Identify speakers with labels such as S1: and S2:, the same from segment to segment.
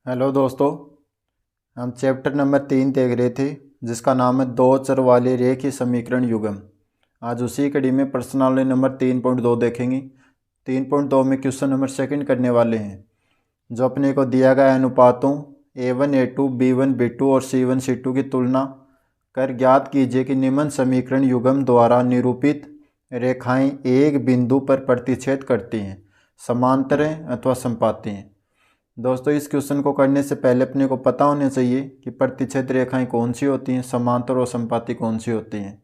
S1: Hello दोस्तों, हम chapter number 3 देख रहे थे जिसका नाम है दो चर वाले रेखीय समीकरण युग्म। आज उसी कड़ी में प्रश्नावली नंबर 3.2 देखेंगे। 3.2 में क्वेश्चन नंबर सेकंड करने वाले हैं। जो अपने को दिया गया अनुपातों A1 A2 B1 B2 और C1 C2 की तुलना कर ज्ञात कीजिए कि निम्न समीकरण युग्म द्वारा निरूपित रेखाएं एक बिंदु पर प्रतिच्छेद करती हैं, समांतर हैं अथवा संपाती हैं। दोस्तों, इस क्वेश्चन को करने से पहले अपने को पता होना चाहिए कि प्रतिच्छेद रेखाएं कौन सी होती हैं, समांतर और संपाती कौन सी होती हैं।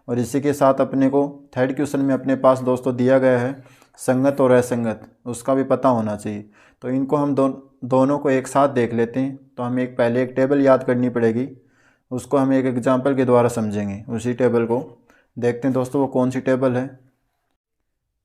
S1: और इसी के साथ अपने को थर्ड क्वेश्चन में अपने पास दोस्तों दिया गया है संगत और असंगत, उसका भी पता होना चाहिए। तो इनको हम दोनों को एक साथ देख लेते हैं। तो हमें पहले एक टेबल याद करनी पड़ेगी, उसको हम एक एग्जाम्पल के द्वारा समझेंगे। उसी टेबल को देखते हैं दोस्तों, वो कौन सी टेबल है।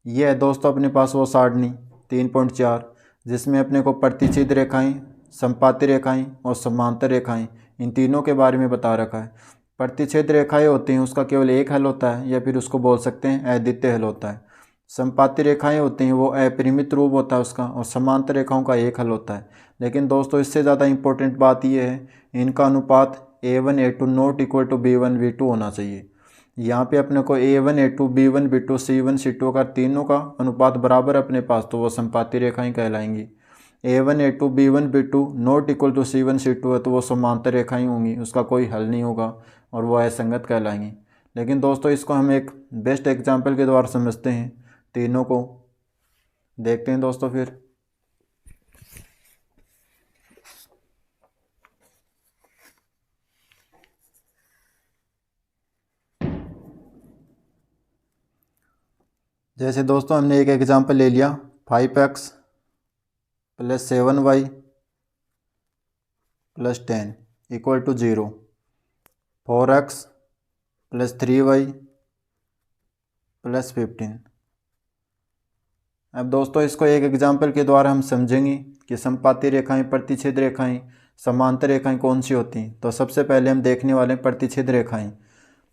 S1: ये है दोस्तों अपने पास वो सारणी 3.4, जिसमें अपने को प्रतिच्छेद रेखाएं, संपाती रेखाएं और समांतर रेखाएं, इन तीनों के बारे में बता रखा है। प्रतिच्छेद रेखाएं होती हैं उसका केवल एक हल होता है, या फिर उसको बोल सकते हैं अद्वितीय हल होता है। संपाती रेखाएं होती हैं वो अपरिमित रूप होता है उसका, और समांतर रेखाओं का एक हल होता है। लेकिन दोस्तों इससे ज़्यादा इम्पोर्टेंट बात यह है, इनका अनुपात A1 A2 not equal to B1 B2 होना चाहिए। यहाँ पे अपने को A1 A2 B1 B2 C1 C2 अगर तीनों का अनुपात बराबर अपने पास तो वो संपाती रेखाएं कहलाएंगी। A1 A2 B1 B2 not equal to C1 C2 है तो वो समांतर रेखाएं होंगी, उसका कोई हल नहीं होगा और वो असंगत कहलाएंगी। लेकिन दोस्तों इसको हम एक बेस्ट एग्जाम्पल के द्वारा समझते हैं। तीनों को देखते हैं दोस्तों। फिर जैसे दोस्तों हमने एक एग्जाम्पल ले लिया 5x + 7y + 10 equal to 0, 4x + 3y + 15। अब दोस्तों इसको एक एग्जाम्पल के द्वारा हम समझेंगे कि संपाती रेखाएं, प्रतिच्छेद रेखाएं, समांतर रेखाएं कौन सी होती हैं। तो सबसे पहले हम देखने वाले हैं प्रतिच्छेद रेखाएं।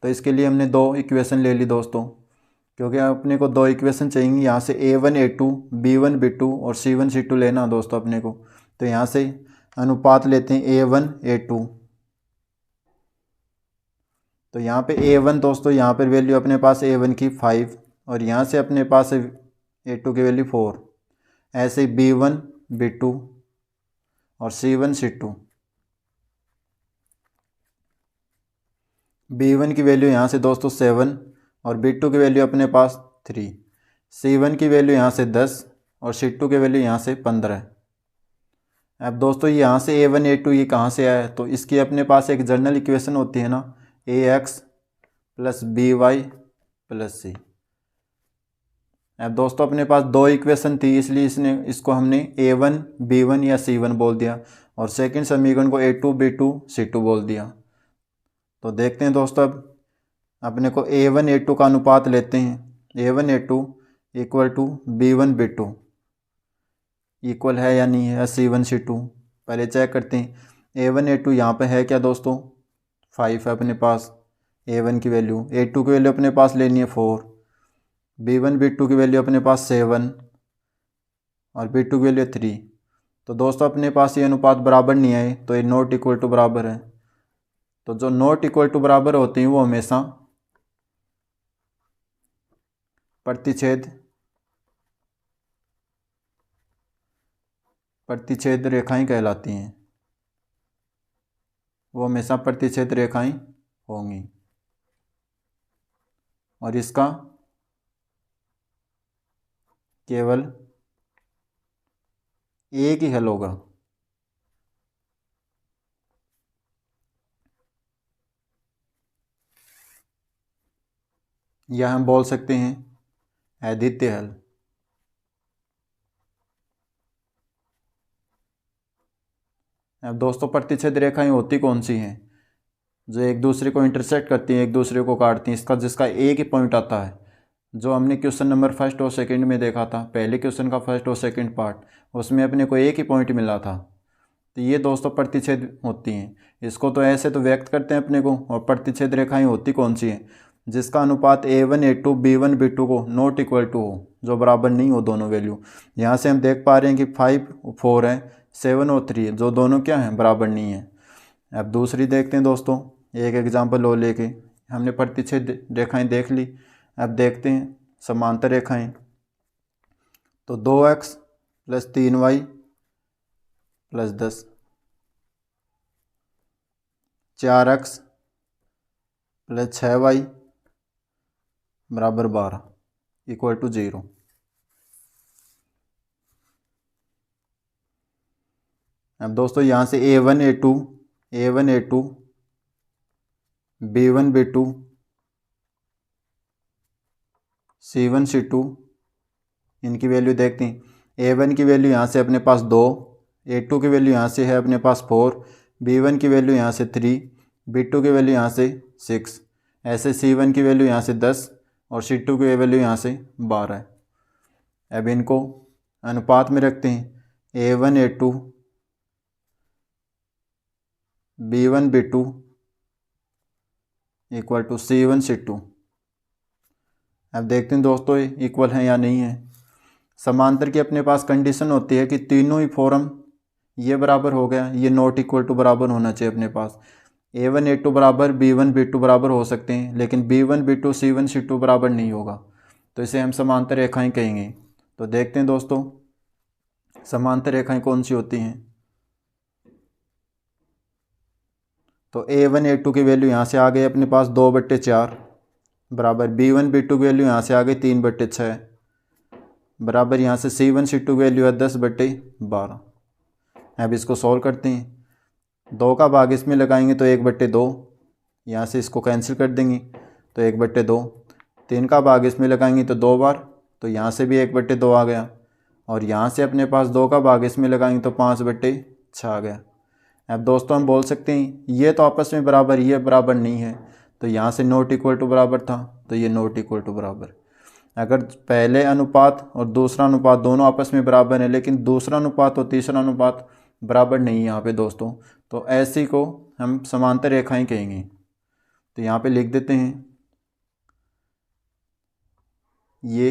S1: तो इसके लिए हमने दो इक्वेशन ले ली दोस्तों, क्योंकि अपने को दो इक्वेशन चाहिए। यहाँ से A1 A2 B1 B2 और C1 C2 लेना दोस्तों अपने को। तो यहाँ से अनुपात लेते हैं A1 A2। तो यहाँ पे A1 दोस्तों, यहाँ पर वैल्यू अपने पास A1 की 5 और यहाँ से अपने पास A2 की वैल्यू 4। ऐसे B1 B2 और C1 C2। B1 की वैल्यू यहाँ से दोस्तों 7 और B2 की वैल्यू अपने पास 3। C1 की वैल्यू यहाँ से 10 और C2 की वैल्यू यहाँ से 15। अब दोस्तों यहाँ से A1 A2 ये कहाँ से आया है, तो इसकी अपने पास एक जनरल इक्वेशन होती है ना, AX + BY + C। अब दोस्तों अपने पास दो इक्वेशन थी, इसलिए इसको हमने A1 B1 या C1 बोल दिया और सेकंड समीकरण को A2 B2 C2 बोल दिया। तो देखते हैं दोस्तों, अब अपने को A1 A2 का अनुपात लेते हैं। A1 A2 equal to B1 B2 equal है या नहीं है C1 C2, पहले चेक करते हैं। A1 A2 यहाँ पे है क्या दोस्तों, 5 है अपने पास A1 की वैल्यू। A2 की वैल्यू अपने पास लेनी है 4। B1 B2 की वैल्यू अपने पास 7 और B2 की वैल्यू 3। तो दोस्तों अपने पास ये अनुपात बराबर नहीं आए, तो ये नॉट इक्वल टू बराबर है। तो जो नॉट इक्वल टू बराबर होती हैं वो हमेशा प्रतिच्छेद रेखाएं कहलाती हैं। वो हमेशा प्रतिच्छेद रेखाएं होंगी और इसका केवल एक ही हल होगा। या हम बोल सकते हैं अद्वितीय हल। अब दोस्तों प्रतिच्छेद रेखाएं होती कौन सी हैं, जो एक दूसरे को इंटरसेक्ट करती हैं, एक दूसरे को काटती हैं, जिसका एक ही पॉइंट आता है। जो हमने क्वेश्चन नंबर फर्स्ट और सेकंड में देखा था, पहले क्वेश्चन का फर्स्ट और सेकंड पार्ट, उसमें अपने को एक ही पॉइंट मिला था। तो ये दोस्तों प्रतिच्छेद होती हैं। इसको तो ऐसे तो व्यक्त करते हैं अपने को, और प्रतिच्छेद रेखाएं होती कौन सी हैं, जिसका अनुपात A1 A2 B1 B2 को नॉट इक्वल टू हो, जो बराबर नहीं हो दोनों वैल्यू। यहाँ से हम देख पा रहे हैं कि 5 4 है, 7 और 3 है, जो दोनों क्या हैं, बराबर नहीं है। अब दूसरी देखते हैं दोस्तों, एक एग्जाम्पल और लेके। हमने प्रतिच्छेद रेखाएं देख ली, अब देखते हैं समांतर रेखाएं। तो 2x + 3y + 10, 4x + 6y = 12 equal to 0। अब दोस्तों यहाँ से A1 A2 B1 B2 C1 C2 इनकी वैल्यू देखते हैं। A1 की वैल्यू यहाँ से अपने पास 2, A2 की वैल्यू यहाँ से है अपने पास 4, B1 की वैल्यू यहाँ से 3, B2 की वैल्यू यहाँ से 6, ऐसे C1 की वैल्यू यहाँ से 10 और C2 की वैल्यू यहाँ से 12 है। अब इनको अनुपात में रखते हैं। A1 A2 B1 B2 equal to C1 C2। अब देखते हैं दोस्तों ये इक्वल है या नहीं है। समांतर की अपने पास कंडीशन होती है कि तीनों ही फॉर्म ये बराबर हो गया, ये नॉट इक्वल टू बराबर होना चाहिए अपने पास। A1 A2 बराबर B1 B2 बराबर हो सकते हैं, लेकिन B1 B2 C1 C2 बराबर नहीं होगा, तो इसे हम समांतर रेखाएं कहेंगे। तो देखते हैं दोस्तों समांतर रेखाएं कौन सी होती हैं। तो A1 A2 की वैल्यू यहाँ से आ गई अपने पास 2/4 बराबर B1 B2 की वैल्यू यहाँ से आ गई 3/6 बराबर यहाँ से C1 C2 की वैल्यू है 10/12। अब इसको सॉल्व करते हैं। 2 का भाग इसमें लगाएंगे तो 1/2, यहाँ से इसको कैंसिल कर देंगे तो 1/2। 3 का भाग इसमें लगाएंगे तो 2 बार, तो यहाँ से भी 1/2 आ गया, और यहाँ से अपने पास 2 का भाग इसमें लगाएंगे तो 5/6 आ गया। अब दोस्तों हम बोल सकते हैं ये तो आपस में बराबर, ये बराबर नहीं है, तो यहाँ से नॉट इक्वल टू बराबर था, तो ये नॉट इक्वल टू बराबर। अगर पहले अनुपात और दूसरा अनुपात दोनों आपस में बराबर है, लेकिन दूसरा अनुपात और तीसरा अनुपात बराबर नहीं है यहाँ पे दोस्तों, तो ऐसी को हम समांतर रेखाएं कहेंगे। तो यहाँ पे लिख देते हैं ये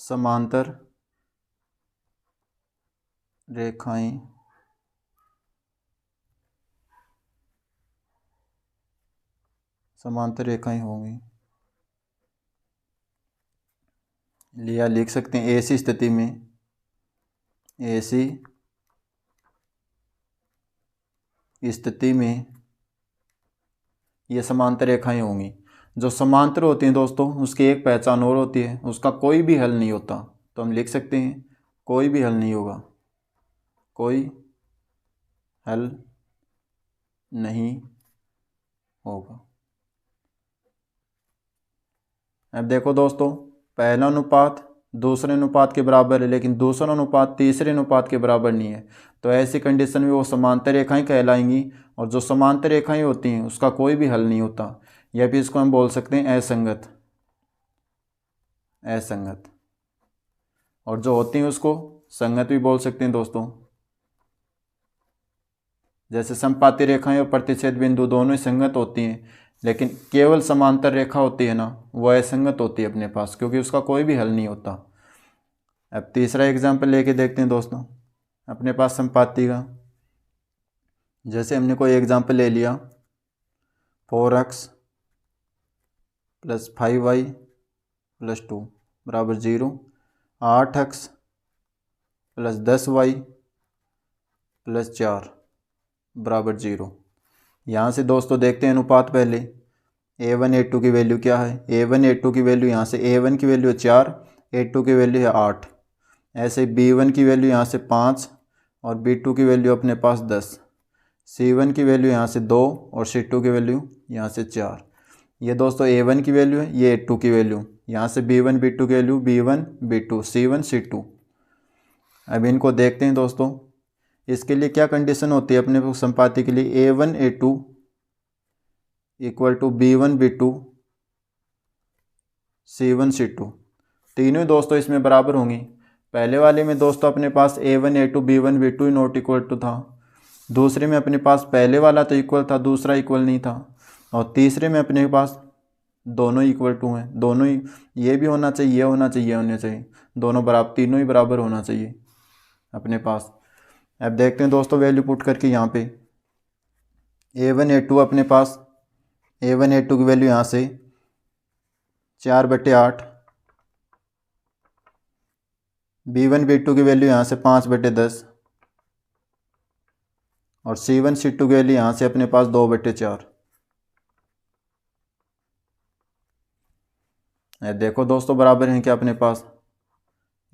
S1: समांतर रेखाएं होंगी। लिया लिख सकते हैं ऐसी स्थिति में, ये समांतर रेखाएं होंगी। जो समांतर होती हैं दोस्तों उसकी एक पहचान और होती है, उसका कोई भी हल नहीं होता। तो हम लिख सकते हैं कोई भी हल नहीं होगा, कोई हल नहीं होगा। अब देखो दोस्तों, पहला अनुपात दूसरे अनुपात के बराबर है, लेकिन दूसरा अनुपात तीसरे अनुपात के बराबर नहीं है, तो ऐसी कंडीशन में वो समांतर रेखाएं कहलाएंगी। और जो समांतर रेखाएं होती हैं उसका कोई भी हल नहीं होता, या फिर इसको हम बोल सकते हैं असंगत। और जो होती हैं उसको संगत भी बोल सकते हैं दोस्तों। जैसे समपाती रेखाएं और प्रतिच्छेद बिंदु दोनों ही संगत होती हैं, लेकिन केवल समांतर रेखा होती है ना, वो असंगत होती है अपने पास, क्योंकि उसका कोई भी हल नहीं होता। अब तीसरा एग्जाम्पल लेके देखते हैं दोस्तों अपने पास समपाती का। जैसे हमने कोई एग्जाम्पल ले लिया 4x + 5y + 2 = 0, 8x + 10y + 4 = 0। यहाँ से दोस्तों देखते हैं अनुपात पहले। A1 A2 की वैल्यू क्या है। A1 A2 की वैल्यू यहाँ से A1 की वैल्यू है 4, A2 की वैल्यू है 8, ऐसे B1 की वैल्यू यहाँ से 5 और B2 की वैल्यू अपने पास 10, C1 की वैल्यू यहाँ से 2 और C2 की वैल्यू यहाँ से 4। ये दोस्तों A1 की वैल्यू है, ये A2 की वैल्यू, यहाँ से B1 B2 की value B1 B2 C1 C2। अब इनको देखते हैं दोस्तों, इसके लिए क्या कंडीशन होती है अपने को समपाती के लिए। A1 A2 equal to B1 B2 C1 C2, तीनों ही दोस्तों इसमें बराबर होंगी। पहले वाले में दोस्तों अपने पास A1 A2 B1 B2 not equal to था, दूसरे में अपने पास पहले वाला तो इक्वल था, दूसरा इक्वल नहीं था, और तीसरे में अपने पास दोनों इक्वल टू हैं, दोनों ही, ये भी होना चाहिए, ये होना चाहिए, ये होना चाहिए, दोनों बराबर, तीनों ही बराबर होना चाहिए अपने पास। अब देखते हैं दोस्तों वैल्यू पुट करके यहाँ पे A1 A2 अपने पास, A1 A2 की वैल्यू यहाँ से 4/8, B1 B2 की वैल्यू यहाँ से 5/10, और C1 C2 की वैल्यू यहाँ से अपने पास 2/4। देखो दोस्तों बराबर हैं क्या अपने पास,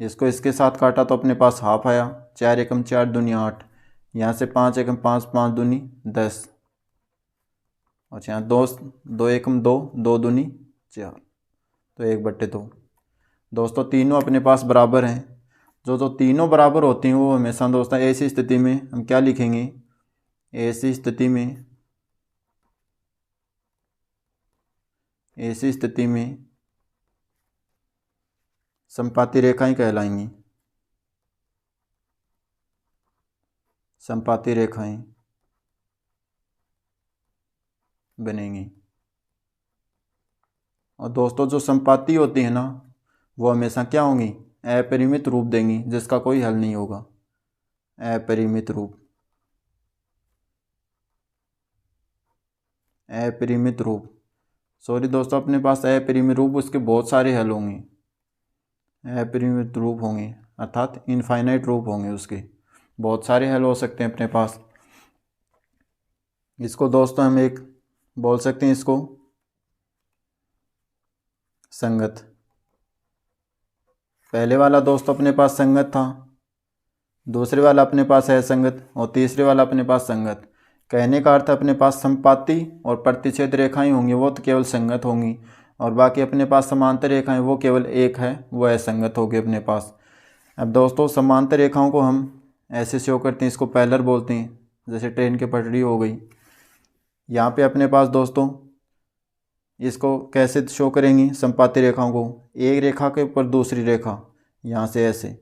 S1: इसको इसके साथ काटा तो अपने पास हाफ आया, 4 एकम 4 दूनी 8, यहाँ से 5 एकम 5 5 दूनी 10, और यहाँ 2 एकम 2 2 दूनी 4, तो 1/2। दोस्तों तीनों अपने पास बराबर हैं, जो तीनों बराबर होती हैं वो हमेशा दोस्तों ऐसी स्थिति में हम क्या लिखेंगे, ऐसी स्थिति में समपाती रेखाएं कहलाएंगी, समपाती रेखाएं बनेंगी। और दोस्तों जो समपाती होती है ना वो हमेशा क्या होंगी, अपरिमित रूप देंगी, जिसका कोई हल नहीं होगा, अपरिमित रूप, अपरिमित रूप, सॉरी दोस्तों अपने पास अपरिमित रूप, उसके बहुत सारे हल होंगे, अपरिमित रूप होंगे अर्थात इनफाइनाइट रूप होंगे, उसके बहुत सारे हल हो सकते हैं अपने पास। इसको दोस्तों हम एक बोल सकते हैं, इसको संगत, पहले वाला दोस्तों अपने पास संगत था, दूसरे वाला अपने पास है संगत, और तीसरे वाला अपने पास संगत। कहने का अर्थ अपने पास समपाती और प्रतिच्छेद रेखाएं होंगी वो तो केवल संगत होंगी, और बाकी अपने पास समांतर रेखाएं वो केवल एक है, वो असंगत होगी अपने पास। अब दोस्तों समांतर रेखाओं को हम ऐसे शो करते हैं, इसको पैरेलल बोलते हैं, जैसे ट्रेन की पटरी हो गई। यहाँ पे अपने पास दोस्तों इसको कैसे शो करेंगी समपाती रेखाओं को, एक रेखा के ऊपर दूसरी रेखा, यहाँ से ऐसे,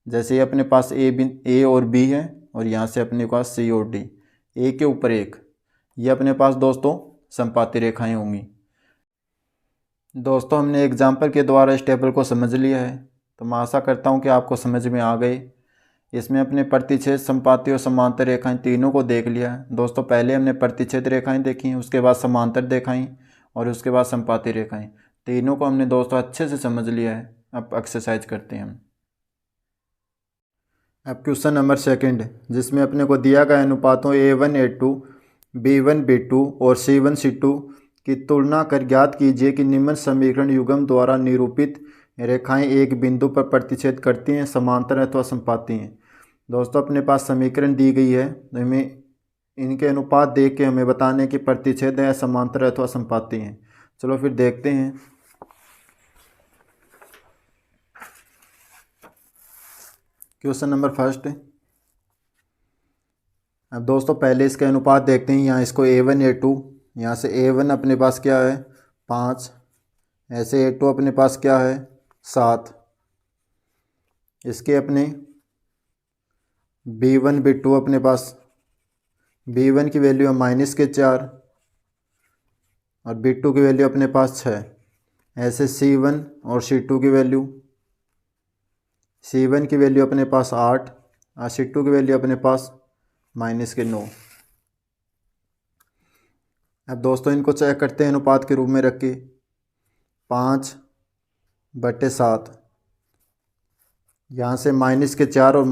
S1: जैसे ये अपने पास ए और बी है, और यहाँ से अपने पास सी और डी, एक के ऊपर एक, ये अपने पास दोस्तों समपाती रेखाएं होंगी। दोस्तों हमने एग्जाम्पल के द्वारा इस टेबल को समझ लिया है, तो मैं आशा करता हूँ कि आपको समझ में आ गए। इसमें अपने प्रतिच्छेद, समपाती और समांतर रेखाएं तीनों को देख लिया है दोस्तों। पहले हमने प्रतिच्छेद रेखाएं देखी, उसके बाद समांतर देखाई, और उसके बाद समपाती रेखाएं, तीनों को हमने दोस्तों अच्छे से समझ लिया है। अब एक्सरसाइज करते हैं हम। अब क्वेश्चन नंबर 2, जिसमें अपने को दिया गया अनुपातों A1 A2, B1 B2 और C1 C2 की तुलना कर ज्ञात कीजिए कि निम्न समीकरण युग्म द्वारा निरूपित रेखाएं एक बिंदु पर प्रतिच्छेद करती हैं, समांतर अथवा समपाती हैं। दोस्तों अपने पास समीकरण दी गई है, तो हमें इनके अनुपात देख के हमें बताने की प्रतिच्छेद है, समांतर अथवा समपाती हैं। चलो फिर देखते हैं। Question number 1। अब दोस्तों पहले इसके अनुपात देखते हैं। यहाँ इसको A1 A2, यहाँ से A1 अपने पास क्या है 5, ऐसे A2 अपने पास क्या है 7, इसके अपने B1 B2 अपने पास, B1 की वैल्यू है -4, और B2 की वैल्यू अपने पास 6। ऐसे C1 और C2 की वैल्यू, C1 की वैल्यू अपने पास 8 और C2 की वैल्यू अपने पास -9। अब दोस्तों इनको चेक करते हैं अनुपात के रूप में रख के। 5/7, यहाँ से -4 और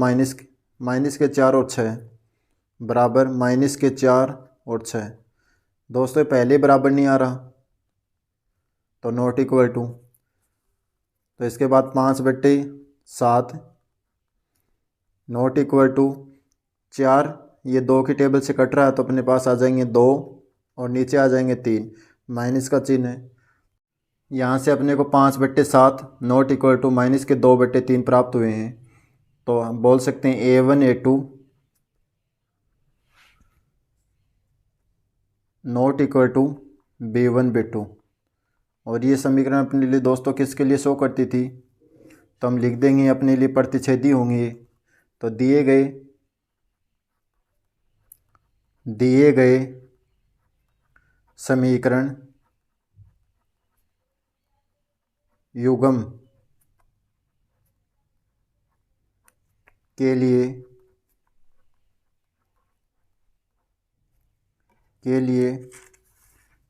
S1: -4 और 6 बराबर -4 और 6। दोस्तों पहले बराबर नहीं आ रहा, तो नॉट इक्वल टू, तो इसके बाद 5/7 नॉट इक्वल टू 4, ये 2 की टेबल से कट रहा है, तो अपने पास आ जाएंगे 2 और नीचे आ जाएंगे 3, माइनस का चिन्ह है। यहाँ से अपने को 5/7 नॉट इक्वल टू -2/3 प्राप्त हुए हैं, तो हम बोल सकते हैं A1 A2 not equal to B1 B2। और ये समीकरण अपने लिए दोस्तों किसके लिए शो करती थी, तो हम लिख देंगे अपने लिए प्रतिच्छेदी होंगी। तो दिए गए दिए गए समीकरण युग्म के लिए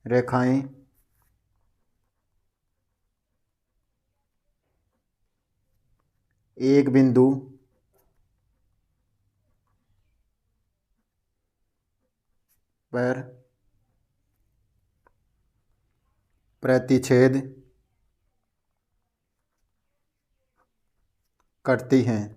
S1: रेखाएं एक बिंदु पर प्रतिच्छेद करती हैं।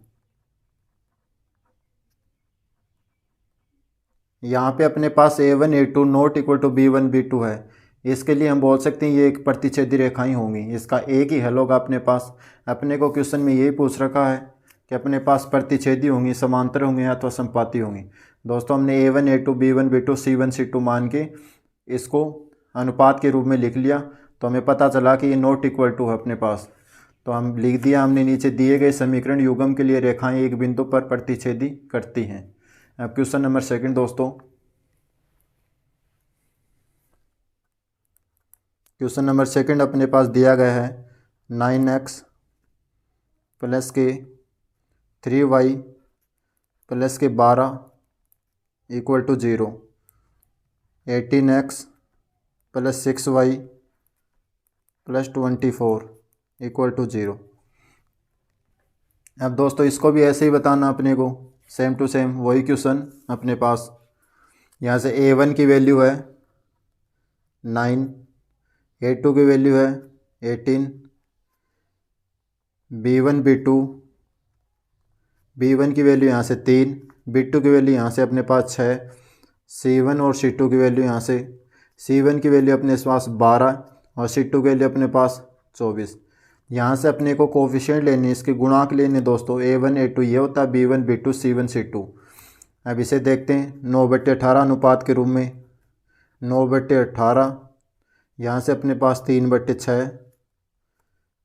S1: यहाँ पे अपने पास A1 A2 not equal to B1 B2 है। इसके लिए हम बोल सकते हैं ये एक प्रतिच्छेदी रेखाएं होंगी। इसका एक ही हल होगा अपने पास। अपने को क्वेश्चन में यही पूछ रखा है कि अपने पास प्रतिच्छेदी होंगी, समांतर होंगी या तो संपाती होंगी। दोस्तों हमने A1 A2 B1 B2 C1 C2 मान के इसको अनुपात के रूप में लिख लिया, तो हमें पता चला कि ये नॉट इक्वल टू है अपने पास। तो हम लिख दिया हमने नीचे, दिए गए समीकरण युग्म के लिए रेखाएं एक बिंदु पर प्रतिच्छेदी करती हैं। अब क्वेश्चन नंबर सेकंड दोस्तों, क्वेश्चन नंबर सेकंड अपने पास दिया गया है 9x प्लस के 3y प्लस के 12 equal to 0, 18x plus 6y plus 24 equal to 0। अब दोस्तों इसको भी ऐसे ही बताना अपने को, सेम टू सेम वही क्वेश्चन अपने पास। यहाँ से A1 की वैल्यू है 9, A2 की वैल्यू है 18, B1 B1 की वैल्यू यहाँ से 3, B2 की वैल्यू यहाँ से अपने पास 6, C1 और C2 की वैल्यू यहाँ से, C1 की वैल्यू अपने पास 12 और C2 की वैल्यू अपने पास 24। यहाँ से अपने को कोफिशिएंट लेने, इसके गुणांक लेने दोस्तों। A1 A2 ये होता है B1 B2 C1 C2। अब इसे देखते हैं 9/18 अनुपात के रूप में। 9/18, यहाँ से अपने पास 3/6,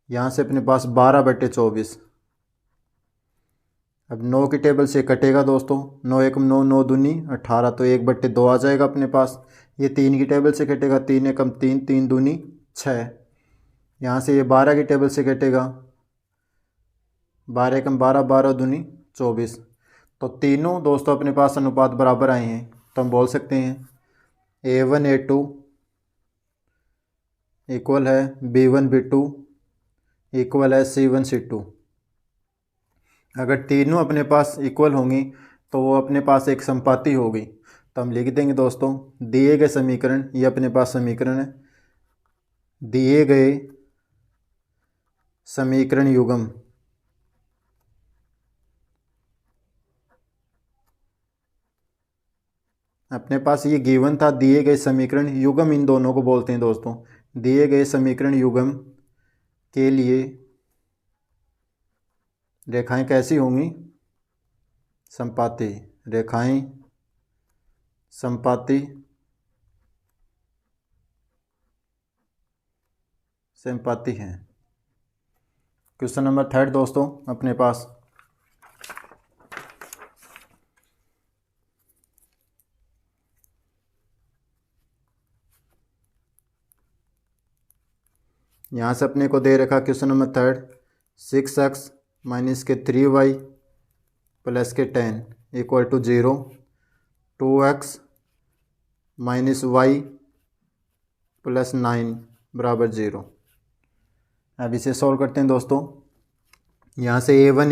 S1: यहाँ से अपने पास 12/24। अब 9 की टेबल से कटेगा दोस्तों, 9 1 9, 9 दूनी 18, तो 1/2 आ जाएगा अपने पास। ये 3 की टेबल से कटेगा, 3 1 3, 3 दूनी 6। यहाँ से ये 12 की टेबल से कटेगा, 12 1 12, 12 दूनी 24। तो तीनों दोस्तों अपने पास अनुपात बराबर आए हैं, तो हम बोल सकते हैं A1 A2 इक्वल है B1 B2 इक्वल है C1 C2। अगर तीनों अपने पास इक्वल होंगी तो वो अपने पास एक संपाती होगी। तो हम लिख देंगे दोस्तों, दिए गए समीकरण, ये अपने पास समीकरण है, दिए गए समीकरण युग्म अपने पास ये गिवन था, दिए गए समीकरण युग्म इन दोनों को बोलते हैं दोस्तों। दिए गए समीकरण युग्म के लिए रेखाएं कैसी होंगी? संपाती। रेखाएं संपाती संपाती हैं। क्वेश्चन नंबर थर्ड दोस्तों अपने पास, यहाँ से अपने को दे रखा question number third, 6x minus के 3y प्लस के 10 equal to 0, 2x minus y plus 9 बराबर 0। अब इसे सॉल्व करते हैं दोस्तों। यहाँ से A1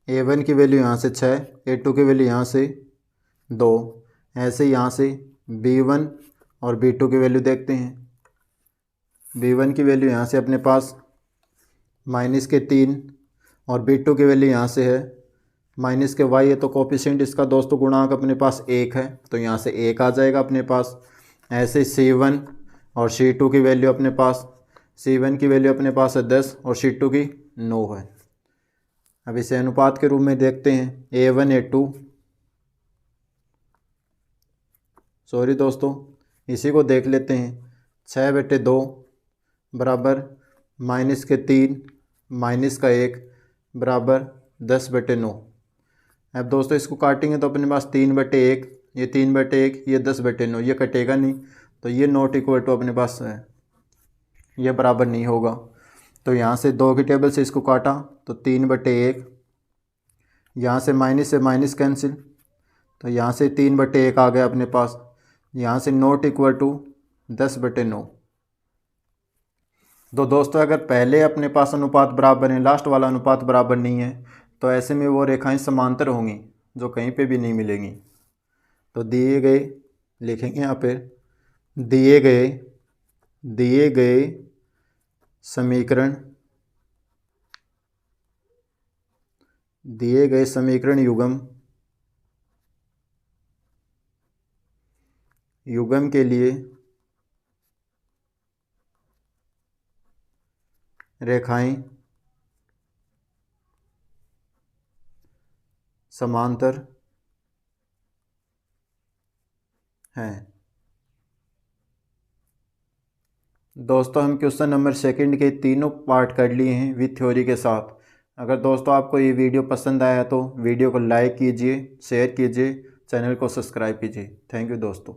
S1: A1 की वैल्यू यहाँ से 6, A2 की वैल्यू यहाँ से 2, ऐसे यहाँ से B1 और B2 की वैल्यू देखते हैं। B1 की वैल्यू यहाँ से अपने पास माइनस के 3 और B2 की वैल्यू यहाँ से है माइनस के y है, तो कोफिशिएंट इसका दोस्तों गुणांक अपने पास 1 है, तो यहाँ से 1 आ जाएगा अपने पास। ऐसे C1 और C2 की वैल्यू अपने पास, C1 की वैल्यू अपने पास है 10 और C2 की 9 है। अब इसे अनुपात के रूप में देखते हैं, A1 A2, सॉरी दोस्तों इसी को देख लेते हैं, 6/2 बराबर माइनस के 3 माइनस का 1 बराबर 10/9। अब दोस्तों इसको काटेंगे तो अपने पास 3/1, ये 3/1, ये 10/9, ये कटेगा नहीं, तो ये नॉट इक्वल टू अपने पास है, ये बराबर नहीं होगा। तो यहाँ से 2 की टेबल से इसको काटा तो 3/1, यहाँ से माइनस कैंसिल, तो यहाँ से 3/1 आ गया अपने पास, यहाँ से नॉट इक्वल टू 10/9। तो दोस्तों अगर पहले अपने पास अनुपात बराबर है, लास्ट वाला अनुपात बराबर नहीं है, तो ऐसे में वो रेखाएं समांतर होंगी जो कहीं पे भी नहीं मिलेंगी। तो दिए गए लिखेंगे यहाँ पे, दिए गए समीकरण युग्म के लिए रेखाएं समांतर हैं। दोस्तों हम क्वेश्चन नंबर 2 के तीनों पार्ट कर लिए हैं विथ थ्योरी के साथ। अगर दोस्तों आपको ये वीडियो पसंद आया तो वीडियो को लाइक कीजिए, शेयर कीजिए, चैनल को सब्सक्राइब कीजिए। थैंक यू दोस्तों।